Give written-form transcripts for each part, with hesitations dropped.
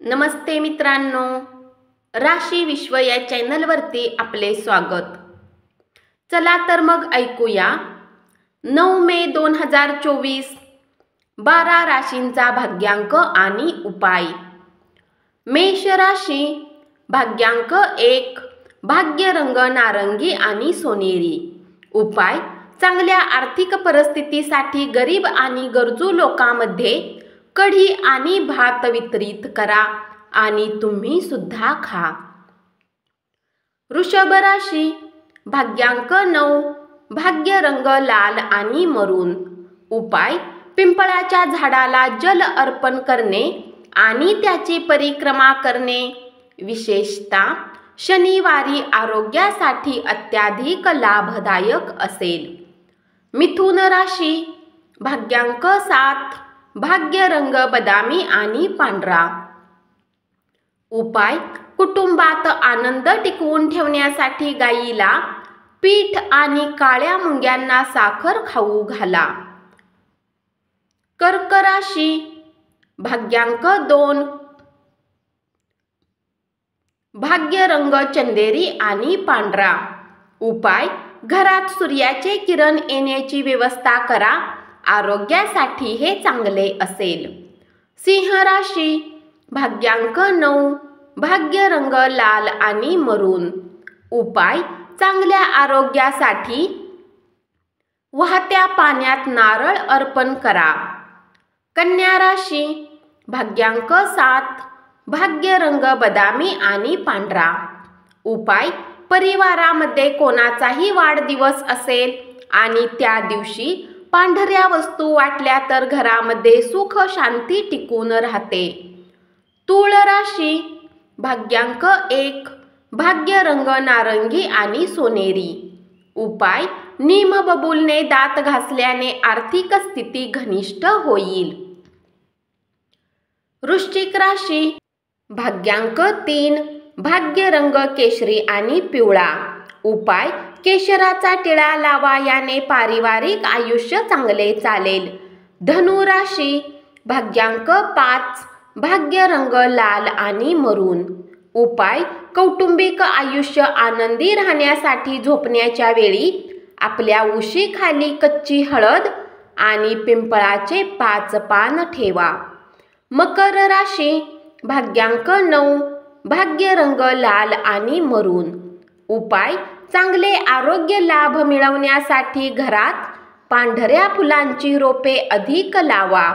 नमस्ते मित्रांनो, राशी विश्व या चॅनलवरती आपले स्वागत। चला तर मग ऐकूया 9 मे 2024 12 राशींचा भाग्यांक आणि उपाय। मेष राशी, भाग्यांक 1, भाग्य रंग नारंगी आणि सोनेरी। उपाय: चांगल्या आर्थिक परिस्थितीसाठी गरीब आणि गरजू लोकांमध्ये कढी आणि भात वितरित करा आणि तुम्ही सुद्धा खा। वृषभ राशी, भाग्यांक 9, भाग्य रंग लाल आणि मरून। उपाय: पिंपळाच्या झाडाला जल अर्पण करणे आणि त्याची परिक्रमा करणे। विशेषतः शनिवारी आरोग्यासाठी अत्याधिक लाभदायक असेल। मिथुन राशी, भाग्यांक 7, भाग्य रंग बदामी आणि पांढरा। उपाय: कुटुंबात आनंद टिकवून ठेवण्यासाठी गायीला पीठ आणि काळ्या मुंग्यांना साखर खाऊ घाला। कर्क राशी, भाग्यांक 2, भाग्य रंग चंदेरी आणि पांढरा। उपाय: घरात सूर्याचे किरण येण्याची व्यवस्था करा, आरोग्यासाठी हे चांगले असेल। सिंह राशी, भाग्यांक 9, भाग्य रंग लाल आणि मरून। उपाय: चांगल्या आरोग्यासाठी वाहत्या पाण्यात नारळ अर्पण करा। कन्या राशी, भाग्यांक 7, भाग्य रंग बदामी आणि पांढरा। उपाय: परिवारामध्ये कोणाचाही वाढदिवस असेल आणि त्या दिवशी पांढऱ्या वस्तू वाटल्या तर घरामध्ये सुख शांती टिकून राहते। तुळ राशी, भाग्यांक 1, भाग्य रंग नारंगी आणि सोनेरी। उपाय: नीमबबूलने दात घासल्याने आर्थिक स्थिती घनिष्ठ होईल। वृश्चिक राशी, भाग्यांक 3, भाग्य रंग केशरी आणि पिवळा। उपाय: केशराचा टिळा लावा, याने पारिवारिक आयुष्य चांगले चालेल। धनु राशी, भाग्यांक 5, भाग्य रंग लाल आणि मरून। उपाय: कौटुंबिक आयुष्य आनंदी राहण्यासाठी झोपण्याच्या वेळी आपल्या उशीखाली कच्ची हळद आणि पिंपळाचे 5 पान ठेवा। मकर राशी, भाग्यांक 9, भाग्य रंग लाल आणि मरून। उपाय: चांगले आरोग्य लाभ मिळवण्यासाठी घरात पांढऱ्या फुलांची रोपे अधिक लावा।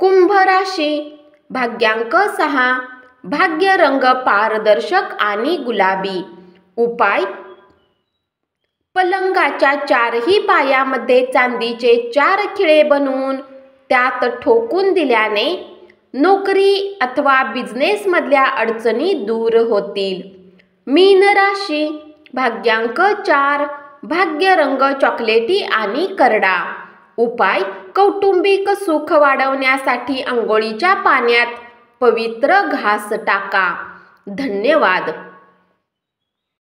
कुंभ राशी, भाग्यांक 6, भाग्य रंग पारदर्शक आणि गुलाबी। उपाय: पलंगाच्या 4ही पायामध्ये चांदीचे 4 खिळे बनवून त्यात ठोकून दिल्याने नोकरी अथवा बिझनेस मधल्या अडचणी दूर होतील। मीन राशी, भाग्यांक 4, भाग्य रंग चॉकलेटी आणि करडा। उपाय: कौटुंबिक सुख वाढवण्यासाठी अंघोळीच्या पाण्यात पवित्र घास टाका। धन्यवाद।